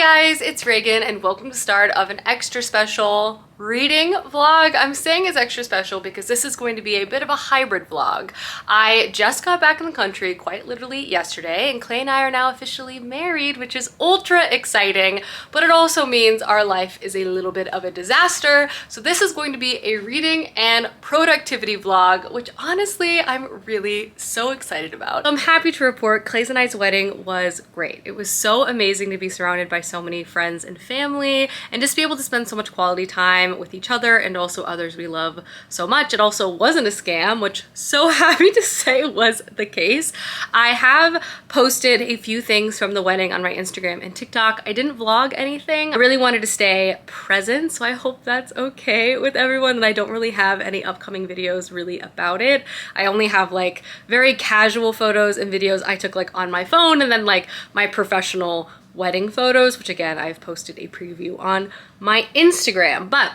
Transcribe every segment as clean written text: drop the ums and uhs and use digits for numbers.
guys, it's Reagan and welcome to the start of an extra special reading vlog. I'm saying it's extra special because this is going to be a bit of a hybrid vlog. I just got back in the country quite literally yesterday, and Clay and I are now officially married, which is ultra exciting, but it also means our life is a little bit of a disaster. So this is going to be a reading and productivity vlog, which honestly I'm really so excited about. I'm happy to report Clay's and I's wedding was great. It was so amazing to be surrounded by so many friends and family and just be able to spend so much quality time with each other and also others we love so much. It also wasn't a scam, which so happy to say was the case. I have posted a few things from the wedding on my Instagram and TikTok. I didn't vlog anything. I really wanted to stay present, so I hope that's okay with everyone, and I don't really have any upcoming videos really about it. I only have like very casual photos and videos I took like on my phone, and then like my professional wedding photos, which again, I've posted a preview on my Instagram. But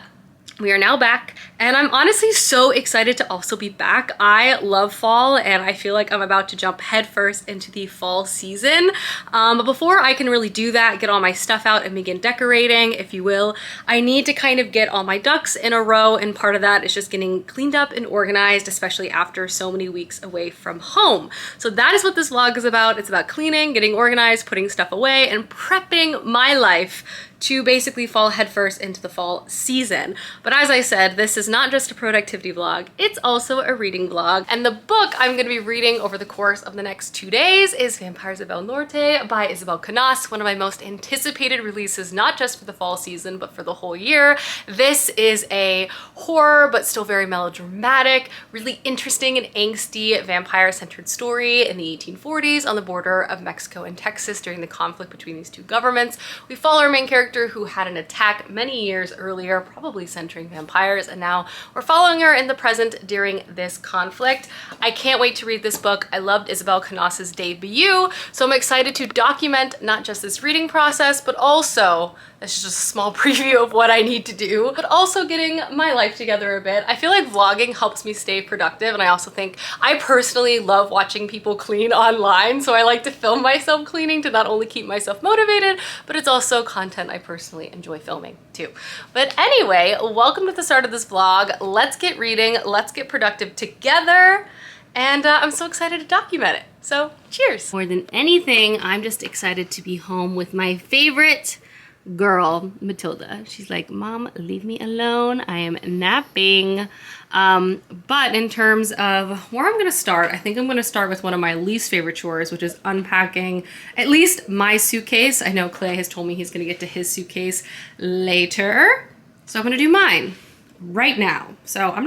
we are now back, and I'm honestly so excited to also be back. I love fall, and I feel like I'm about to jump headfirst into the fall season. But before I can really do that, get all my stuff out and begin decorating, if you will, I need to kind of get all my ducks in a row, and part of that is just getting cleaned up and organized, especially after so many weeks away from home. So that is what this vlog is about. It's about cleaning, getting organized, putting stuff away, and prepping my life to basically fall headfirst into the fall season. But as I said, this is not just a productivity vlog, it's also a reading vlog. And the book I'm gonna be reading over the course of the next 2 days is Vampires of El Norte by Isabel Canas, one of my most anticipated releases, not just for the fall season, but for the whole year. This is a horror, but still very melodramatic, really interesting and angsty vampire-centered story in the 1840s on the border of Mexico and Texas during the conflict between these two governments. We follow our main character who had an attack many years earlier, probably centering vampires, and now we're following her in the present during this conflict. I can't wait to read this book. I loved Isabel Canas's debut, so I'm excited to document not just this reading process, but also, this is just a small preview of what I need to do, but also getting my life together a bit. I feel like vlogging helps me stay productive, and I also think I personally love watching people clean online, so I like to film myself cleaning to not only keep myself motivated, but it's also content I personally enjoy filming too. But anyway, welcome to the start of this vlog. Let's get reading, let's get productive together, and I'm so excited to document it. So cheers. More than anything, I'm just excited to be home with my favorite girl, Matilda. She's like, Mom, leave me alone. I am napping. But in terms of where I'm gonna start, I think I'm gonna start with one of my least favorite chores, which is unpacking at least my suitcase. I know Clay has told me he's gonna get to his suitcase later, so I'm gonna do mine right now. So we're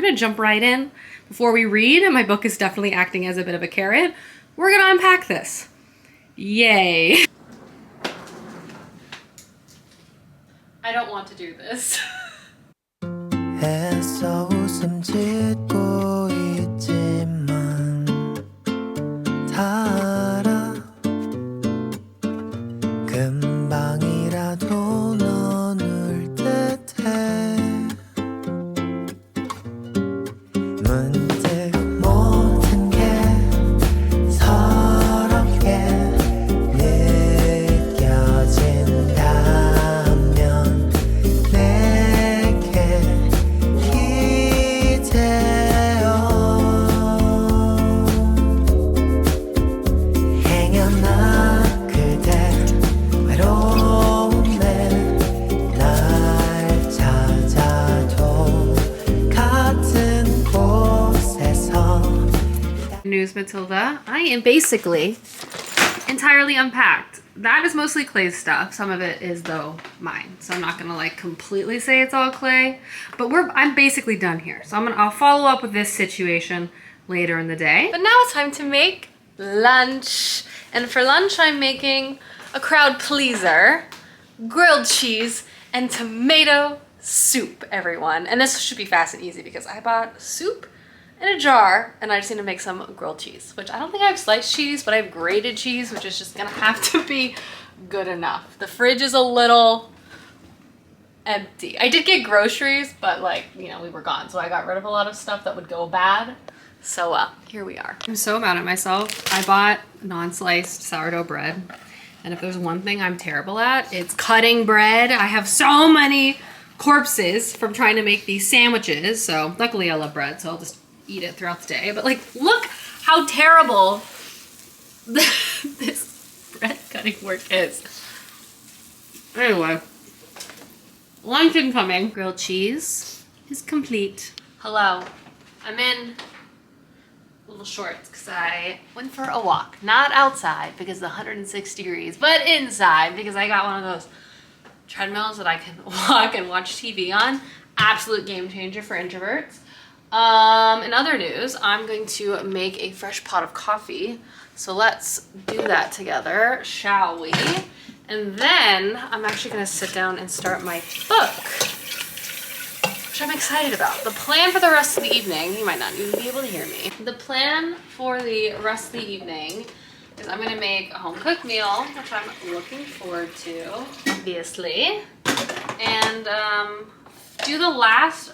gonna jump right in. Before we read, and my book is definitely acting as a bit of a carrot, we're gonna unpack this. Yay. I don't want to do this. 애써 웃음 짓고 있지만 다 알아 금방이라도 넌 울 듯해 문득 모든 게 서럽게 느껴진다면 내게 기대어 행여나 그대 외로움에 날 찾아도 같은 곳에서. News, Matilda. I am basically entirely unpacked. That is mostly Clay's stuff. Some of it is though mine. So I'm not gonna like completely say it's all Clay, but I'm basically done here. So I'll follow up with this situation later in the day. But now it's time to make lunch. And for lunch, I'm making a crowd pleaser, grilled cheese and tomato soup, everyone. And this should be fast and easy because I bought soup in a jar, and I just need to make some grilled cheese, which I don't think I have sliced cheese, but I have grated cheese, which is just gonna have to be good enough. The fridge is a little empty. I did get groceries, but like, you know, we were gone, so I got rid of a lot of stuff that would go bad. So here we are. I'm so mad at myself. I bought non-sliced sourdough bread And if there's one thing I'm terrible at, it's cutting bread. I have so many corpses from trying to make these sandwiches. So luckily I love bread, so I'll just eat it throughout the day. But like, look how terrible this bread cutting work is. Anyway, lunch incoming. Grilled cheese is complete. Hello, I'm in little shorts because I went for a walk. Not outside because it's 106 degrees, but inside because I got one of those treadmills that I can walk and watch TV on. Absolute game changer for introverts. In other news, I'm going to make a fresh pot of coffee. So let's do that together, shall we? And then I'm actually gonna sit down and start my book, which I'm excited about. The plan for the rest of the evening, you might not even be able to hear me. The plan for the rest of the evening is I'm gonna make a home-cooked meal, which I'm looking forward to, obviously. And do the last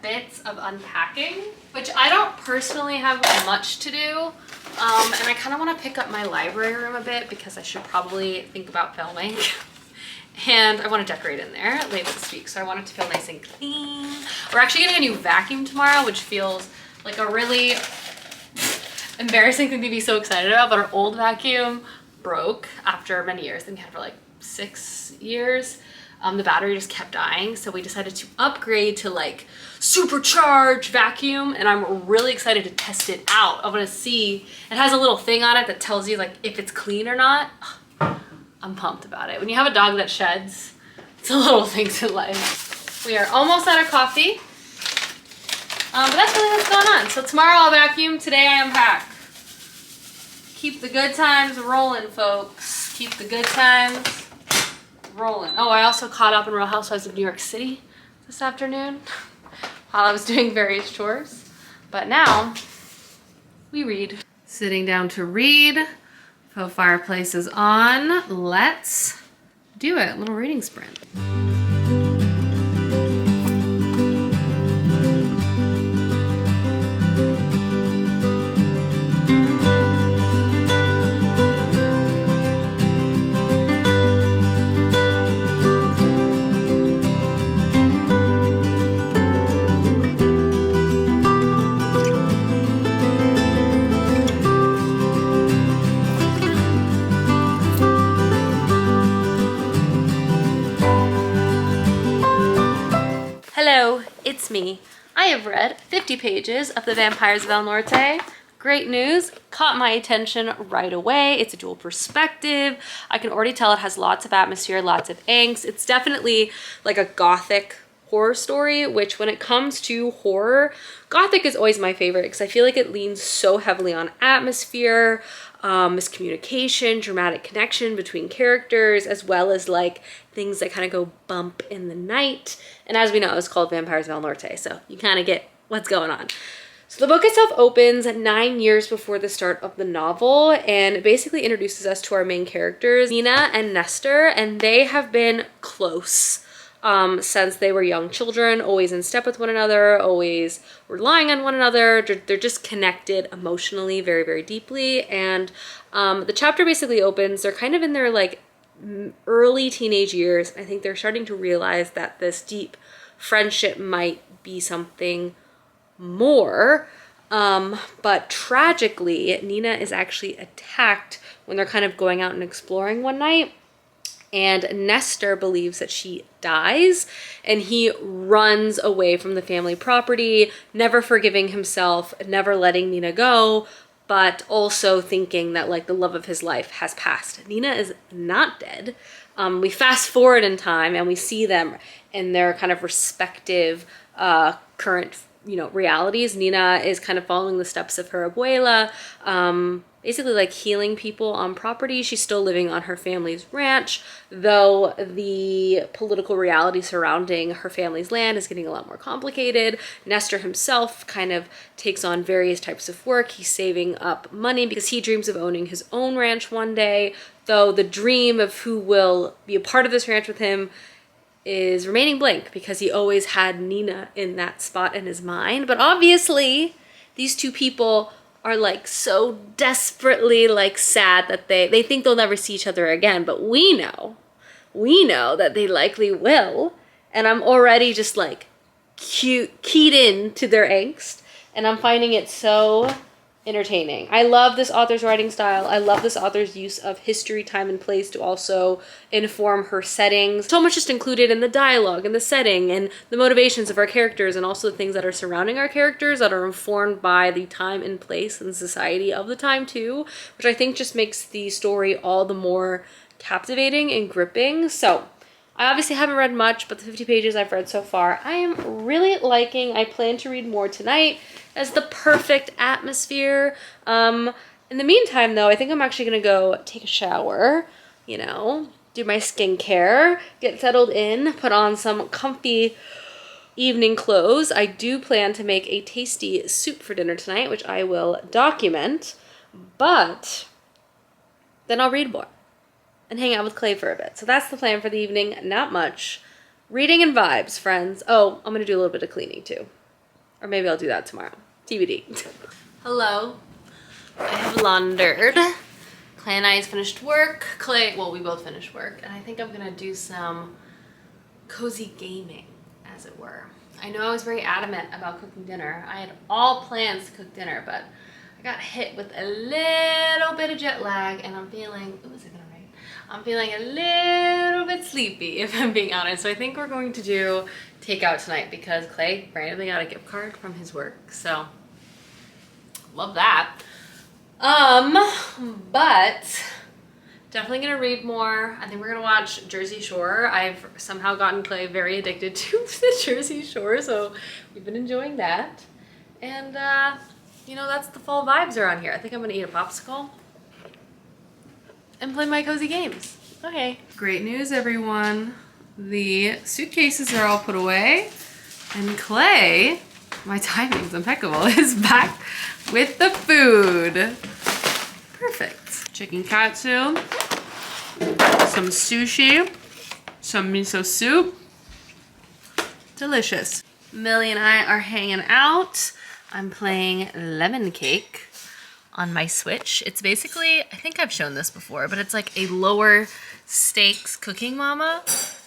bits of unpacking, which I don't personally have much to do. And I kind of want to pick up my library room a bit because I should probably think about filming. And I want to decorate in there later this week, so I want it to feel nice and clean. We're actually getting a new vacuum tomorrow, which feels like a really embarrassing thing to be so excited about, but our old vacuum broke after many years. I think we had it for like 6 years. The battery just kept dying, so we decided to upgrade to like supercharged vacuum, and I'm really excited to test it out. I want to see, it has a little thing on it that tells you like if it's clean or not. I'm pumped about it. When you have a dog that sheds, it's a little things in life. We are almost out of coffee, but that's really what's going on. So tomorrow I'll vacuum, today I unpack. Keep the good times rolling, folks. Keep the good times rolling. Oh, I also caught up in Real Housewives of New York City this afternoon while I was doing various chores. But now we read. Sitting down to read. Faux fireplace is on. Let's do it. A little reading sprint. Hello, it's me. I have read 50 pages of The Vampires of El Norte. Great news, caught my attention right away. It's a dual perspective. I can already tell it has lots of atmosphere, lots of angst. It's definitely like a gothic horror story, which when it comes to horror, gothic is always my favorite because I feel like it leans so heavily on atmosphere, miscommunication, dramatic connection between characters, as well as like things that kind of go bump in the night. And as we know, it's called Vampires of El Norte, so you kind of get what's going on. So the book itself opens 9 years before the start of the novel and basically introduces us to our main characters, Nina and Nestor, and they have been close since they were young children, always in step with one another, always relying on one another. They're just connected emotionally very, very deeply. And the chapter basically opens, they're kind of in their like early teenage years. I think they're starting to realize that this deep friendship might be something more. But tragically, Nina is actually attacked when they're kind of going out and exploring one night. And Nestor believes that she dies, and he runs away from the family property, never forgiving himself, never letting Nina go, but also thinking that like the love of his life has passed. Nina is not dead. We fast forward in time and we see them in their kind of respective current realities. Nina is kind of following the steps of her abuela, basically like healing people on property. She's still living on her family's ranch, though the political reality surrounding her family's land is getting a lot more complicated. Nestor himself kind of takes on various types of work. He's saving up money because he dreams of owning his own ranch one day, though the dream of who will be a part of this ranch with him is remaining blank because he always had Nina in that spot in his mind. But obviously, these two people are like so desperately like sad that they think they'll never see each other again, but we know that they likely will. And I'm already just like keyed in to their angst, and I'm finding it so entertaining. I love this author's writing style. I love this author's use of history, time, and place to also inform her settings. So much just included in the dialogue and the setting and the motivations of our characters, and also the things that are surrounding our characters that are informed by the time and place and society of the time too, which I think just makes the story all the more captivating and gripping. So I obviously haven't read much, but the 50 pages I've read so far, I am really liking. I plan to read more tonight as the perfect atmosphere. In the meantime, though, I think I'm actually going to go take a shower, you know, do my skincare, get settled in, put on some comfy evening clothes. I do plan to make a tasty soup for dinner tonight, which I will document, but then I'll read more and hang out with Clay for a bit. So that's the plan for the evening. Not much. Reading and vibes, friends. Oh, I'm going to do a little bit of cleaning too. Or maybe I'll do that tomorrow. TBD. Hello. I have laundered. Clay and I has finished work. Well, we both finished work. And I think I'm going to do some cozy gaming, as it were. I know I was very adamant about cooking dinner. I had all plans to cook dinner, but I got hit with a little bit of jet lag, and I'm feeling, ooh, is it gonna rain? I'm feeling a little bit sleepy, if I'm being honest. So I think we're going to do takeout tonight because Clay randomly got a gift card from his work. So love that. But definitely gonna read more. I think we're gonna watch Jersey Shore. I've somehow gotten Clay very addicted to the Jersey Shore, so we've been enjoying that. And you know, that's the fall vibes around here. I think I'm gonna eat a popsicle and play my cozy games. Okay. Great news, everyone. The suitcases are all put away, and Clay, my timing's impeccable, is back with the food. Perfect. Chicken katsu, some sushi, some miso soup. Delicious. Millie and I are hanging out. I'm playing lemon cake on my Switch. It's basically, I think I've shown this before, but it's like a lower stakes Cooking Mama.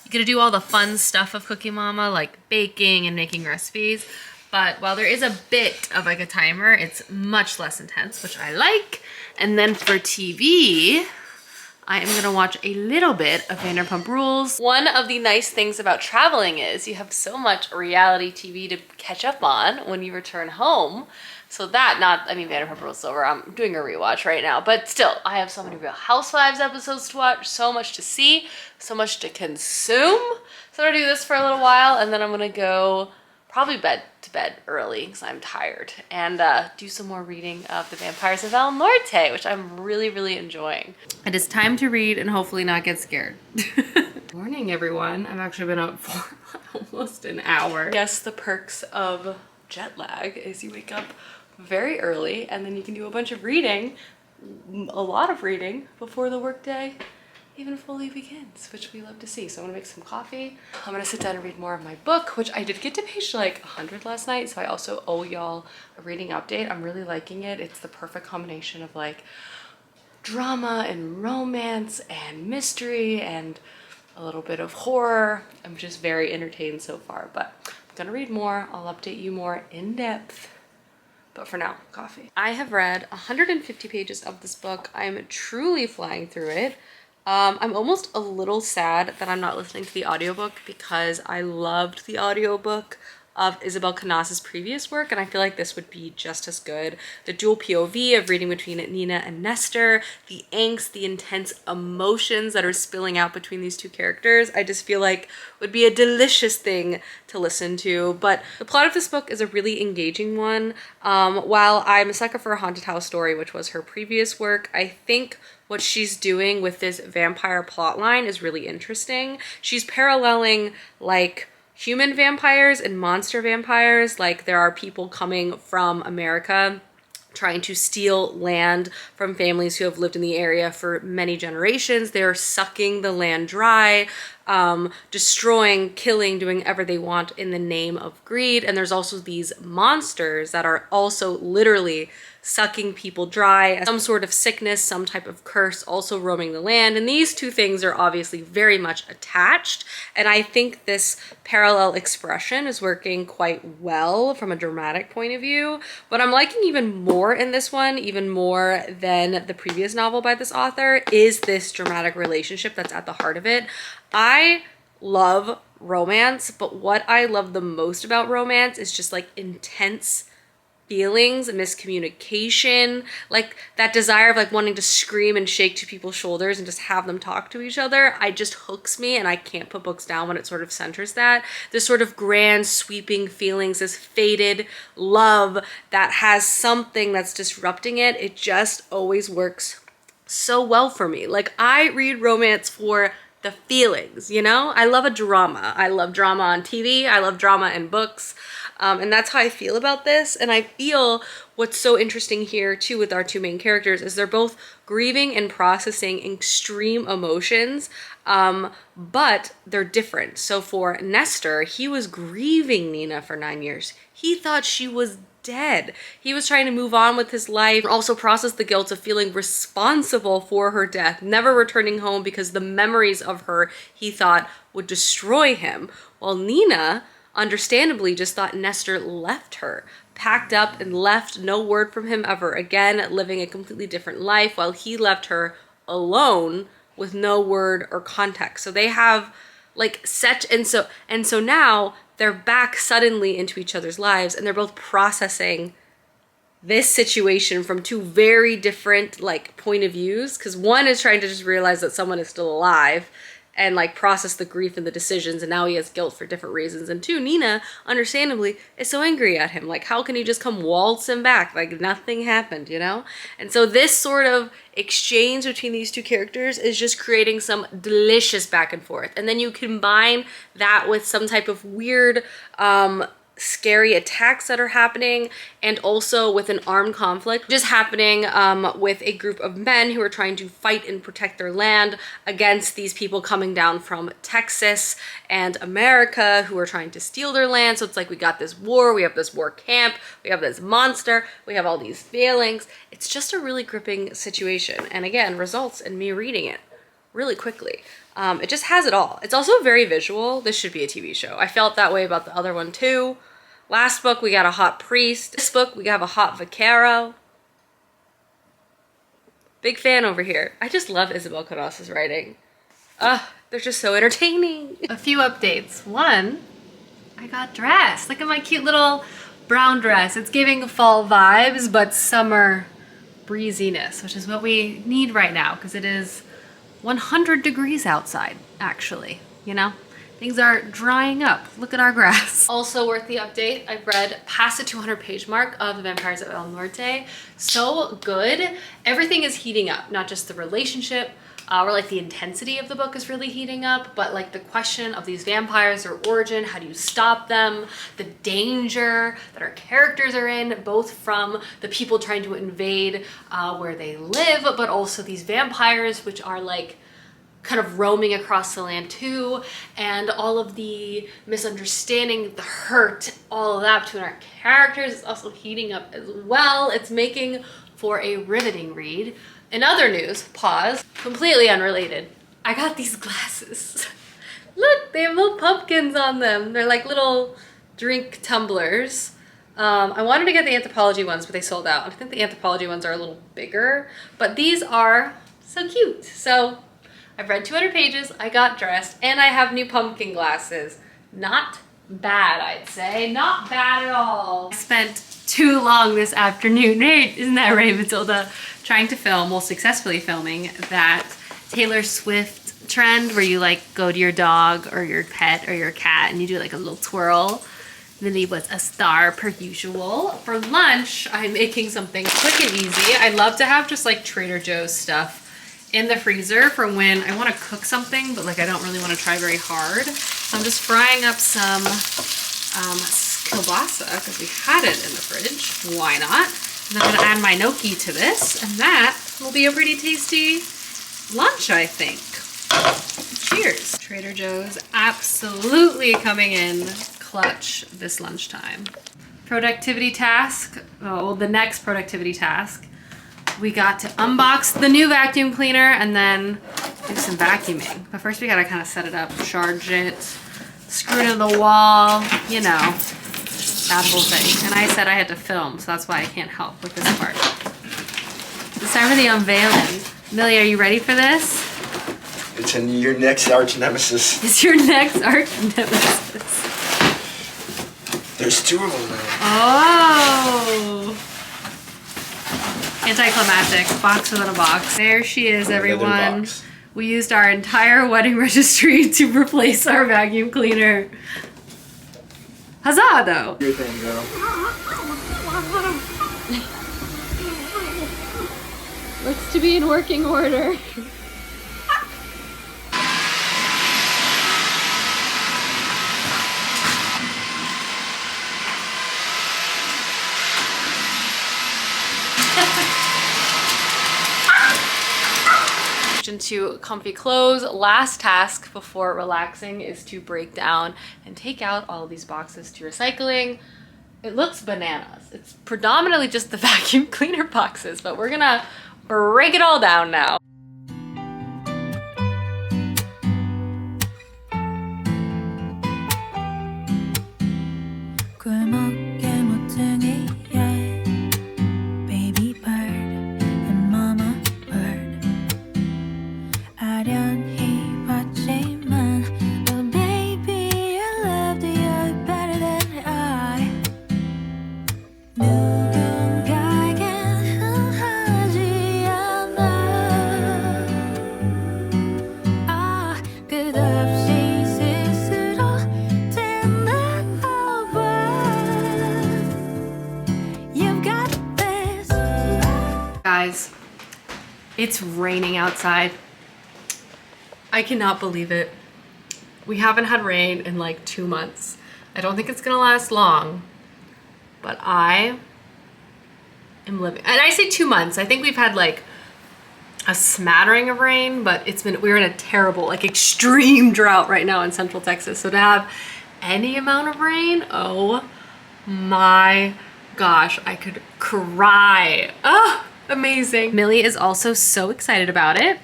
You get to do all the fun stuff of Cooking Mama, like baking and making recipes. But while there is a bit of like a timer, it's much less intense, which I like. And then for TV, I am gonna watch a little bit of Vanderpump Rules. One of the nice things about traveling is you have so much reality TV to catch up on when you return home. So that, I mean, Vanderpump Rules is over. I'm doing a rewatch right now, but still, I have so many Real Housewives episodes to watch, so much to see, so much to consume. So I'm gonna do this for a little while, and then I'm gonna go probably to bed early because I'm tired, and do some more reading of The Vampires of El Norte, which I'm really, really enjoying. It is time to read and hopefully not get scared. Morning, everyone. I've actually been up for almost an hour. Yes, the perks of jet lag is you wake up very early and then you can do a bunch of reading, a lot of reading, before the workday even fully begins, which we love to see. So I'm gonna make some coffee. I'm gonna sit down and read more of my book, which I did get to page like 100 last night, so I also owe y'all a reading update. I'm really liking it. It's the perfect combination of like drama and romance and mystery and a little bit of horror. I'm just very entertained so far, but I'm gonna read more. I'll update you more in depth. But for now, coffee. I have read 150 pages of this book. I'm truly flying through it. I'm almost a little sad that I'm not listening to the audiobook because I loved the audiobook of Isabel Canas's previous work, and I feel like this would be just as good. The dual POV of reading between Nina and Nestor, the angst, the intense emotions that are spilling out between these two characters, I just feel like would be a delicious thing to listen to. But the plot of this book is a really engaging one. While I'm a sucker for a haunted house story, which was her previous work, I think what she's doing with this vampire plotline is really interesting. She's paralleling like human vampires and monster vampires. Like there are people coming from America trying to steal land from families who have lived in the area for many generations. They're sucking the land dry, destroying, killing, doing whatever they want in the name of greed. And there's also these monsters that are also literally sucking people dry, some sort of sickness, some type of curse also roaming the land. And these two things are obviously very much attached. And I think this parallel expression is working quite well from a dramatic point of view. But I'm liking even more in this one, even more than the previous novel by this author, is this dramatic relationship that's at the heart of it. I love romance, but what I love the most about romance is just like intense feelings, miscommunication, like that desire of like wanting to scream and shake to people's shoulders and just have them talk to each other. I just hooks me, and I can't put books down when it sort of centers that. This sort of grand sweeping feelings, this faded love that has something that's disrupting it. It just always works so well for me. Like, I read romance for the feelings, you know? I love a drama. I love drama on TV. I love drama in books. And that's how I feel about this. And I feel what's so interesting here too with our two main characters is they're both grieving and processing extreme emotions, but they're different. So for Nestor, he was grieving Nina for 9 years. He thought she was dead. He was trying to move on with his life, also process the guilt of feeling responsible for her death, never returning home because the memories of her he thought would destroy him. While Nina understandably just thought Nestor left her, packed up and left, no word from him ever again, living a completely different life while he left her alone with no word or context. So they have like and so now they're back suddenly into each other's lives, and they're both processing this situation from two very different like point of views, because one is trying to just realize that someone is still alive and like process the grief and the decisions, and now he has guilt for different reasons. And two, Nina, understandably, is so angry at him. Like, how can he just come waltz him back like nothing happened, you know? And so this sort of exchange between these two characters is just creating some delicious back and forth. And then you combine that with some type of weird scary attacks that are happening, and also with an armed conflict just happening with a group of men who are trying to fight and protect their land against these people coming down from Texas and America who are trying to steal their land. So it's like we got this war, we have this war camp, we have this monster, we have all these feelings. It's just a really gripping situation, and again results in me reading it really quickly. It just has it all. It's also very visual. This should be a TV show. I felt that way about the other one too. Last book, we got a hot priest. This book, we have a hot vaquero. Big fan over here. I just love Isabel Carrasco's writing. They're just so entertaining. A few updates. One, I got dressed. Look at my cute little brown dress. It's giving fall vibes, but summer breeziness, which is what we need right now, because it is 100 degrees outside, actually, you know? Things are drying up. Look at our grass. Also worth the update, I've read past the 200-page mark of The Vampires of El Norte. So good. Everything is heating up, not just the relationship, or like the intensity of the book is really heating up, but like the question of these vampires, their origin, how do you stop them, the danger that our characters are in, both from the people trying to invade where they live, but also these vampires, which are like kind of roaming across the land too, and all of the misunderstanding, the hurt, all of that between our characters is also heating up as well. It's making for a riveting read. In other news, pause, completely unrelated, I got these glasses. Look, they have little pumpkins on them. They're like little drink tumblers. I wanted to get the Anthropology ones, but they sold out. I think the Anthropology ones are a little bigger, but these are so cute. So I've read 200 pages, I got dressed, and I have new pumpkin glasses. Not bad, I'd say. Not bad at all. I spent too long this afternoon, right? Isn't that right, Matilda? Trying to film, well, successfully filming that Taylor Swift trend where you like go to your dog or your pet or your cat and you do like a little twirl. Lily was a star per usual. For lunch, I'm making something quick and easy. I love to have just like Trader Joe's stuff in the freezer for when I want to cook something, but like I don't really want to try very hard. So I'm just frying up some kielbasa because we had it in the fridge. Why not? And I'm going to add my gnocchi to this, and that will be a pretty tasty lunch, I think. Cheers. Trader Joe's absolutely coming in clutch this lunchtime. productivity task, well, the next productivity task, we got to unbox the new vacuum cleaner and then do some vacuuming. But first we gotta kind of set it up, charge it, screw it into the wall, you know, that whole thing. And I said I had to film, so that's why I can't help with this part. It's time for the unveiling. Millie, are you ready for this? It's your next arch nemesis. It's your next arch nemesis. There's 2 of them now. Oh! Anticlimactic. Box within a box. There she is, everyone. We used our entire wedding registry to replace our vacuum cleaner. Huzzah, though. Your thing, girl. Looks to be in working order. Into comfy clothes. Last task before relaxing is to break down and take out all of these boxes to recycling. It looks bananas. It's predominantly just the vacuum cleaner boxes, but we're gonna break it all down now. Guys, it's raining outside. I cannot believe it. We haven't had rain in like 2 months. I don't think it's gonna last long, but I am living. And I say 2 months. I think we've had like a smattering of rain, but we're in a terrible, like extreme drought right now in Central Texas. So to have any amount of rain, oh my gosh, I could cry. Oh, amazing. Millie is also so excited about it.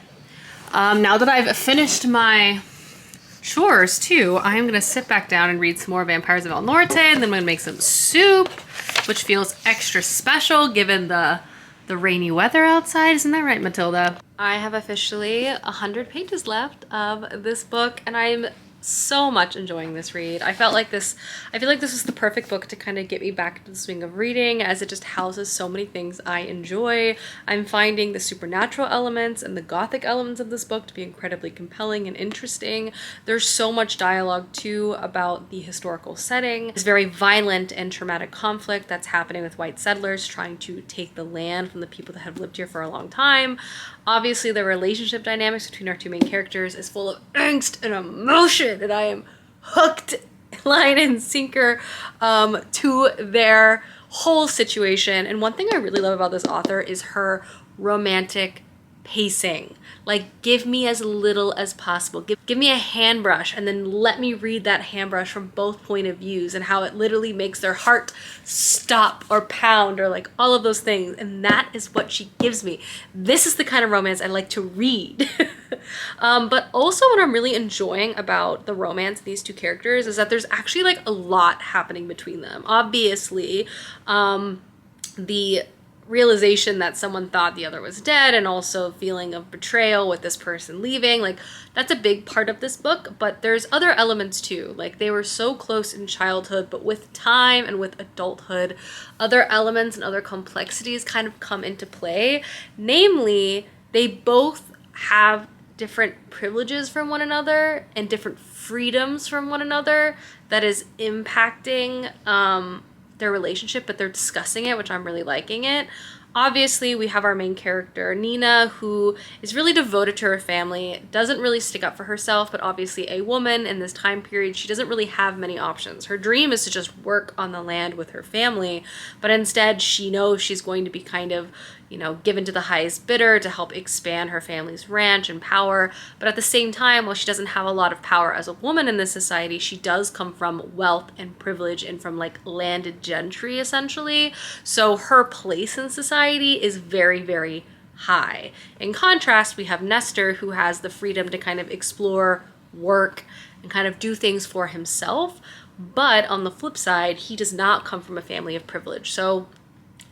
Now that I've finished my chores too, I am gonna sit back down and read some more Vampires of El Norte, and then I'm gonna make some soup, which feels extra special given the rainy weather outside. Isn't that right, Matilda? I have officially 100 pages left of this book, and I'm so much enjoying this read. I feel like this was the perfect book to kind of get me back into the swing of reading, as it just houses so many things I enjoy. I'm finding the supernatural elements and the gothic elements of this book to be incredibly compelling and interesting. There's so much dialogue too about the historical setting. It's very violent and traumatic conflict that's happening with white settlers trying to take the land from the people that have lived here for a long time. Obviously, the relationship dynamics between our 2 main characters is full of angst and emotion, and I am hooked line and sinker to their whole situation. And one thing I really love about this author is her romantic pacing. Like, give me as little as possible. Give me a handbrush and then let me read that handbrush from both point of views, and how it literally makes their heart stop or pound or like all of those things. And that is what she gives me. This is the kind of romance I like to read. But also what I'm really enjoying about the romance of these 2 characters is that there's actually like a lot happening between them. Obviously, the realization that someone thought the other was dead, and also feeling of betrayal with this person leaving, like that's a big part of this book. But there's other elements too, like they were so close in childhood, but with time and with adulthood, other elements and other complexities kind of come into play. Namely, they both have different privileges from one another and different freedoms from one another that is impacting their relationship, but they're discussing it, which I'm really liking it. Obviously, we have our main character, Nina, who is really devoted to her family, doesn't really stick up for herself, but obviously a woman in this time period, she doesn't really have many options. Her dream is to just work on the land with her family, but instead she knows she's going to be kind of, you know, given to the highest bidder to help expand her family's ranch and power. But at the same time, while she doesn't have a lot of power as a woman in this society, she does come from wealth and privilege and from like landed gentry essentially. So her place in society is very, very high. In contrast, we have Nestor, who has the freedom to kind of explore, work, and kind of do things for himself. But on the flip side, he does not come from a family of privilege. So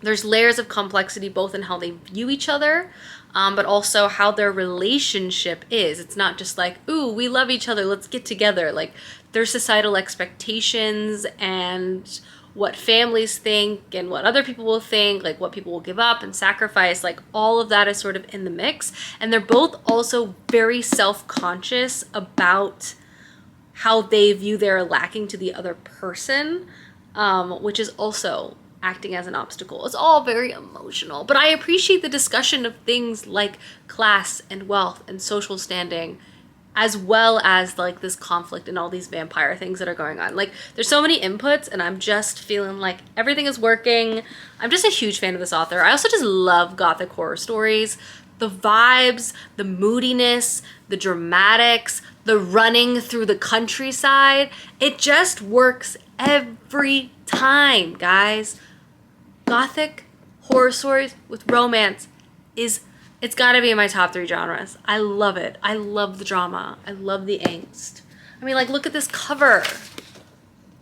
there's layers of complexity both in how they view each other, but also how their relationship is. It's not just like, ooh, we love each other, let's get together. Like, there's societal expectations and what families think and what other people will think, like what people will give up and sacrifice, like all of that is sort of in the mix. And they're both also very self-conscious about how they view their lacking to the other person, which is also acting as an obstacle. It's all very emotional, but I appreciate the discussion of things like class and wealth and social standing, as well as like this conflict and all these vampire things that are going on. Like, there's so many inputs and I'm just feeling like everything is working. I'm just a huge fan of this author. I also just love gothic horror stories. The vibes, the moodiness, the dramatics, the running through the countryside, it just works every time, guys. Gothic horror stories with romance it's gotta be in my top 3 genres. I love it. I love the drama. I love the angst. I mean, like, look at this cover.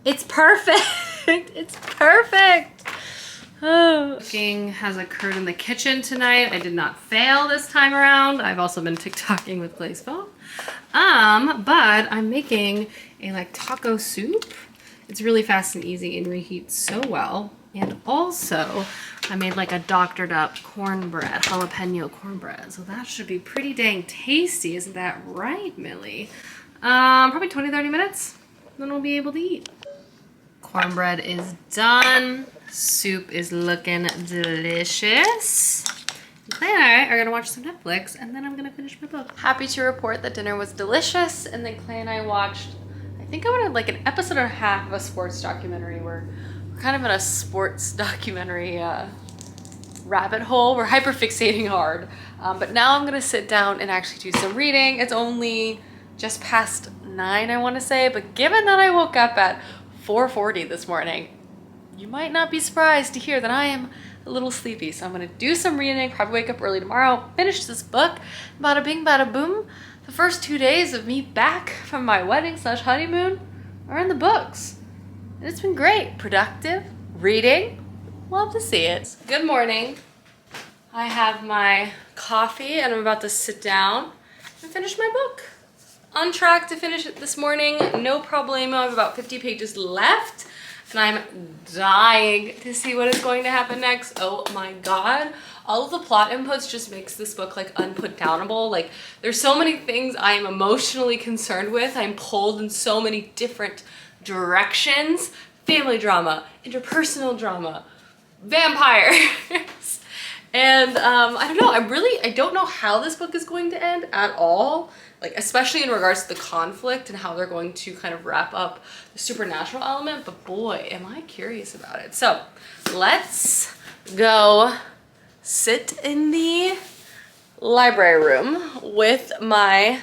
It's perfect. It's perfect. Cooking has occurred in the kitchen tonight. I did not fail this time around. I've also been TikToking with glazed phone. But I'm making a like taco soup. It's really fast and easy and reheats so well. And also, I made like a doctored up cornbread, jalapeno cornbread. So that should be pretty dang tasty. Isn't that right, Millie? Probably 20-30 minutes, then we'll be able to eat. Cornbread is done. Soup is looking delicious. Clay and I are gonna watch some Netflix and then I'm gonna finish my book. Happy to report that dinner was delicious, and then Clay and I watched, I think I wanted like an episode and a half of a sports documentary. We're kind of in a sports documentary rabbit hole. We're hyper fixating hard. But now I'm gonna sit down and actually do some reading. It's only just past 9, I wanna say, but given that I woke up at 4:40 this morning, you might not be surprised to hear that I am a little sleepy. So I'm gonna do some reading, probably wake up early tomorrow, finish this book. Bada bing, bada boom. The first 2 days of me back from my wedding / honeymoon are in the books. And it's been great, productive, reading, love to see it. Good morning. I have my coffee and I'm about to sit down and finish my book. On track to finish it this morning, no problemo. I have about 50 pages left and I'm dying to see what is going to happen next. Oh my God. All of the plot inputs just makes this book like unputdownable. Like, there's so many things I am emotionally concerned with. I'm pulled in so many different directions. Family drama, interpersonal drama, vampires. And I don't know, I don't know how this book is going to end at all. Like, especially in regards to the conflict and how they're going to kind of wrap up the supernatural element, but boy, am I curious about it. So let's go sit in the library room with my,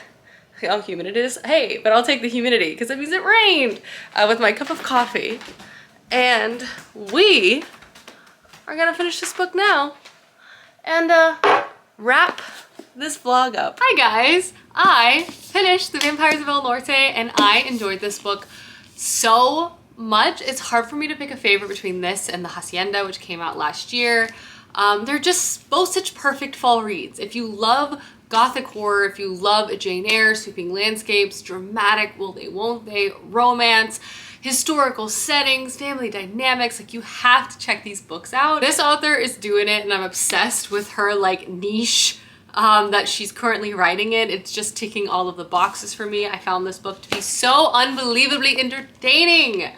how humid it is. Hey, but I'll take the humidity because it means it rained, with my cup of coffee. And we are gonna finish this book now and wrap this vlog up. Hi guys, I finished The Vampires of El Norte and I enjoyed this book so much. It's hard for me to pick a favorite between this and The Hacienda, which came out last year. They're just both such perfect fall reads. If you love gothic horror, if you love Jane Eyre, sweeping landscapes, dramatic will they won't they, romance, historical settings, family dynamics, like, you have to check these books out. This author is doing it and I'm obsessed with her like niche that she's currently writing in. It's just ticking all of the boxes for me. I found this book to be so unbelievably entertaining.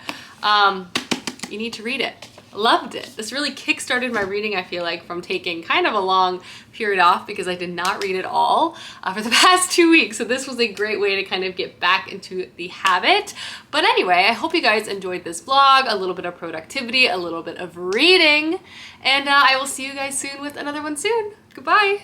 You need to read it. Loved it. This really kickstarted my reading, I feel like, from taking kind of a long period off because I did not read at all for the past 2 weeks. So this was a great way to kind of get back into the habit. But anyway, I hope you guys enjoyed this vlog, a little bit of productivity, a little bit of reading, and I will see you guys soon with another one soon. Goodbye.